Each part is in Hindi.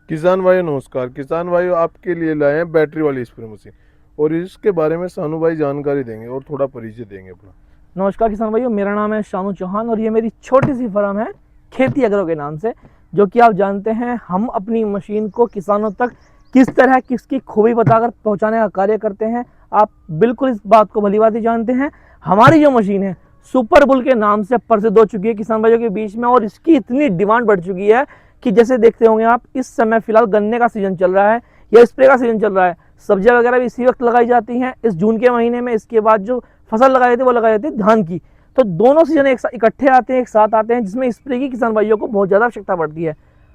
किसान भाई नमस्कार। किसान भाई आपके लिए लाए हैं बैटरी वाली स्प्रे मशीन और इसके बारे में सानू भाई जानकारी देंगे और थोड़ा परिचय देंगे अपना। नमस्कार किसान भाइयों, मेरा नाम है शानू चौहान और ये मेरी छोटी सी फर्म है खेती एग्रो के नाम से। जो कि आप जानते हैं हम अपनी मशीन को किसानों तक किस तरह किसकी खूबी बताकर पहुंचाने का कार्य करते हैं। आप बिल्कुल इस बात को भलीभांति जानते हैं। हमारी जो मशीन है सुपर बुल के नाम से प्रसिद्ध हो चुकी है किसान भाइयों के बीच में, और इसकी इतनी डिमांड बढ़ चुकी है कि जैसे देखते होंगे आप, इस समय फिलहाल गन्ने का सीजन चल रहा है या स्प्रे का सीजन चल रहा है। सब्जियां वगैरह भी इसी वक्त लगाई जाती हैं, इस जून के महीने में। इसके बाद जो फसल लगाई जाती है वो लगाई जाती है धान की। तो दोनों सीजन एक इकट्ठे आते हैं, एक साथ आते हैं, जिसमें स्प्रे की किसान भाइयों को बहुत ज़्यादा आवश्यकता पड़ती है।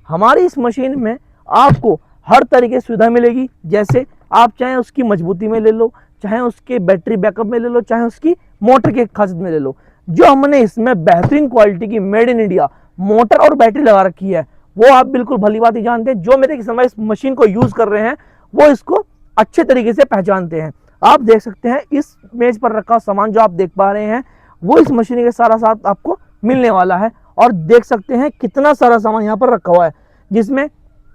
हमारी इस मशीन में आपको हर तरीके की सुविधा मिलेगी। जैसे आप चाहे उसकी मजबूती में ले लो, चाहे उसके बैटरी बैकअप में ले लो, चाहे उसकी मोटर की खासियत में ले लो। जो हमने इसमें बेहतरीन क्वालिटी की मेड इन इंडिया मोटर और बैटरी लगा रखी है वो आप बिल्कुल भली बात ही जानते हैं। जो मेरे किसान भाई इस मशीन को यूज कर रहे हैं वो इसको अच्छे तरीके से पहचानते हैं। आप देख सकते हैं इस मेज पर रखा सामान जो आप देख पा रहे हैं वो इस मशीन के सारा साथ आपको मिलने वाला है। और देख सकते हैं कितना सारा सामान यहाँ पर रखा हुआ है, जिसमें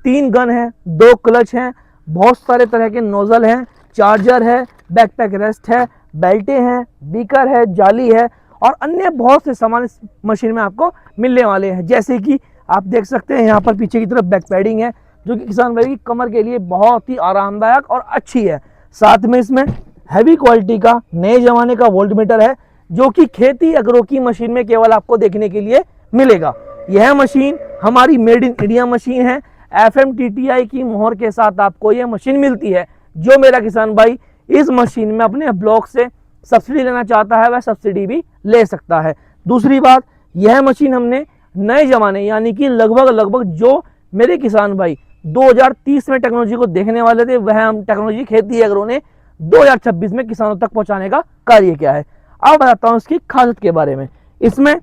3 गन है, 2 क्लच हैं, बहुत सारे तरह के नोजल हैं, चार्जर है, बैकपैक रेस्ट है, बेल्टें हैं, बीकर है, जाली है और अन्य बहुत से सामान इस मशीन में आपको मिलने वाले हैं। जैसे कि आप देख सकते हैं यहाँ पर पीछे की तरफ बैक पैडिंग है जो कि किसान भाई की कमर के लिए बहुत ही आरामदायक और अच्छी है। साथ में इसमें हैवी क्वालिटी का नए जमाने का वोल्ट मीटर है जो कि खेती एग्रो की मशीन में केवल आपको देखने के लिए मिलेगा। यह मशीन हमारी मेड इन इंडिया मशीन है। FMTTI की मोहर के साथ आपको यह मशीन मिलती है। जो मेरा किसान भाई इस मशीन में अपने ब्लॉक से सब्सिडी लेना चाहता है वह सब्सिडी भी ले सकता है। दूसरी बात, यह मशीन हमने नए जमाने यानी कि लगभग जो मेरे किसान भाई 2030 में टेक्नोलॉजी को देखने वाले थे वह हम टेक्नोलॉजी खेती एग्रो ने 2026 में किसानों तक पहुंचाने का कार्य किया है। अब बताता हूं इसकी खासियत के बारे में। इसमें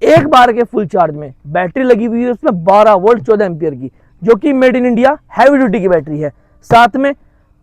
एक बार के फुल चार्ज में बैटरी लगी हुई है, उसमें 12 वोल्ट 14 एम्पियर की, जो कि made in India heavy duty की बैटरी है। साथ में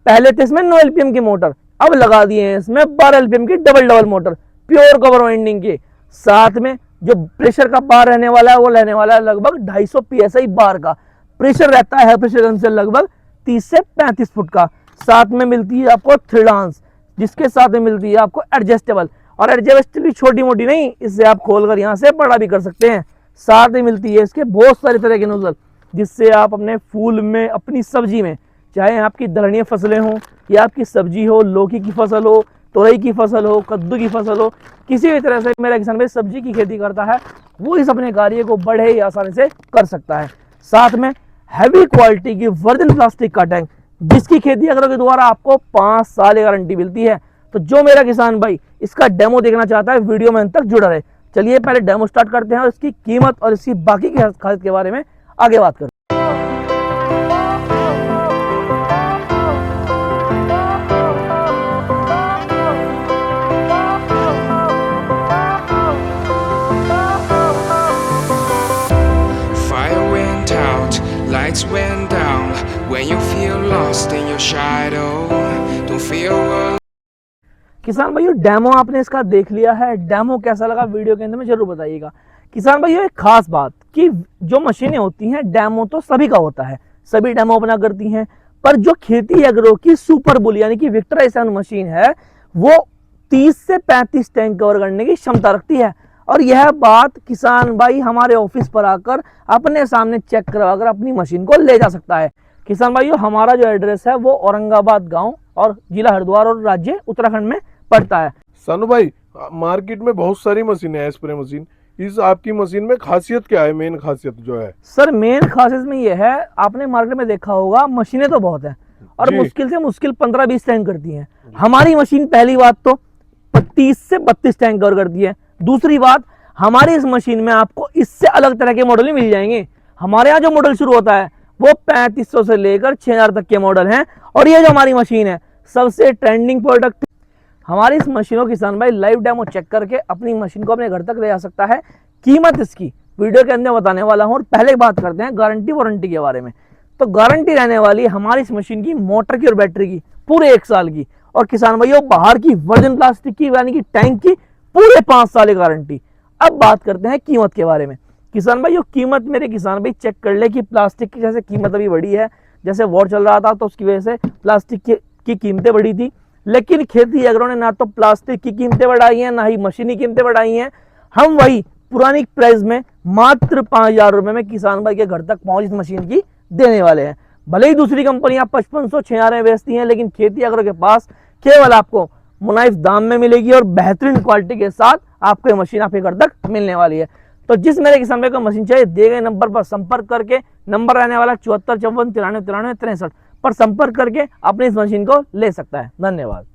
पहले थे इसमें 9 LPM की मोटर, अब लगा दिए हैं इसमें 12 LPM की double motor pure cover winding की। साथ में जो प्रेशर का बार रहने वाला है वो रहने वाला है लगभग 250 PSI बार का प्रेशर रहता है। प्रेशर से लगभग 30 से 35 फुट का। साथ में मिलती है आपको थ्रिडांस, जिसके साथ में मिलती है आपको एडजस्टेबल, और एडजस्टेबल छोटी मोटी नहीं, इससे आप खोलकर यहाँ से बड़ा भी कर सकते हैं। साथ में मिलती है इसके बहुत सारे तरह के नोजल, जिससे आप अपने फूल में, अपनी सब्जी में, चाहे आपकी दलहनी फसलें हों या आपकी सब्जी हो, लौकी की फसल हो, तोरई की फसल हो, कद्दू की फसल हो, किसी भी तरह से मेरा किसान भाई सब्जी की खेती करता है वो इस अपने कार्य को बड़े ही आसानी से कर सकता है। साथ में हैवी क्वालिटी की वर्जिन प्लास्टिक का टैंक, जिसकी खेती अगर के द्वारा आपको 5 साल की गारंटी मिलती है। तो जो मेरा किसान भाई इसका डेमो देखना चाहता है वीडियो में अंत तक जुड़ा रहे। चलिए पहले डेमो स्टार्ट करते हैं और इसकी कीमत और इसकी बाकी की खासियत के बारे में आगे बात करते हैं। Fire went out, lights went down. When you feel lost in your shadow, don't feel alone. किसान भाइयों डेमो आपने इसका देख लिया है, डेमो कैसा लगा वीडियो के अंदर में जरूर बताइएगा। किसान भाइयों एक खास बात कि जो मशीनें होती हैं डेमो तो सभी का होता है, सभी डेमो अपना करती हैं, पर जो खेती एग्रो की सुपर बुल यानी कि विक्टर एसन मशीन है वो 30 से 35 टैंक कवर करने की क्षमता रखती है। और यह बात किसान भाई हमारे ऑफिस पर आकर अपने सामने चेक करवाकर अपनी मशीन को ले जा सकता है। किसान भाइयों हमारा जो एड्रेस है वो औरंगाबाद गांव और जिला हरिद्वार और राज्य उत्तराखंड में पड़ता है। सानू भाई मार्केट में बहुत सारी मशीनें हैं स्प्रे मशीन, इस आपकी मशीन में खासियत क्या है, मेन खासियत जो है? सर मेन खासियत में ये है, आपने मार्केट में देखा होगा मशीनें तो बहुत हैं और मुश्किल से मुश्किल 15-20 टैंक करती हैं। हमारी मशीन पहली बात तो 30 से 32 टैंक कवर करती है। दूसरी बात, हमारी इस मशीन में आपको इससे अलग तरह के मॉडल मिल जाएंगे। हमारे यहाँ जो मॉडल शुरू होता है वो 3500 से लेकर 6000 तक के मॉडल हैं। और ये जो हमारी मशीन है सबसे ट्रेंडिंग प्रोडक्ट। हमारी इस मशीनों की किसान भाई लाइव डेमो चेक करके अपनी मशीन को अपने घर तक ले जा सकता है। कीमत इसकी वीडियो के अंदर बताने वाला हूँ। और पहले बात करते हैं गारंटी वारंटी के बारे में। तो गारंटी रहने वाली है हमारी इस मशीन की मोटर की और बैटरी की पूरे 1 साल की, और किसान भाइयों बाहर की वर्जिन प्लास्टिक की यानी कि टैंक की पूरे 5 साल की गारंटी। अब बात करते हैं कीमत के बारे में। किसान भाई, कीमत मेरे किसान भाई चेक कर ले कि प्लास्टिक की जैसे कीमत अभी बढ़ी है, जैसे वॉर चल रहा था तो उसकी वजह से प्लास्टिक की कीमतें बढ़ी थी, लेकिन खेती एग्रो ने ना तो प्लास्टिक की कीमतें बढ़ाई हैं, ना ही मशीनी कीमतें बढ़ाई हैं। हम वही पुरानी प्राइस में मात्र 5,000 रुपए में किसान भाई के घर तक पहुंच इस मशीन की देने वाले हैं। भले ही दूसरी कंपनियां 5,500 6,000 में बेचती हैं, लेकिन खेती एग्रो के पास केवल आपको मुनाइफ दाम में मिलेगी और बेहतरीन क्वालिटी के साथ आपको ये मशीन आपके घर तक मिलने वाली है। तो जिस मेरे किसान भाई को मशीन चाहिए, दिए गए नंबर पर संपर्क करके, नंबर रहने वाला 74 54 93 93 63 पर संपर्क करके अपनी इस मशीन को ले सकता है। धन्यवाद।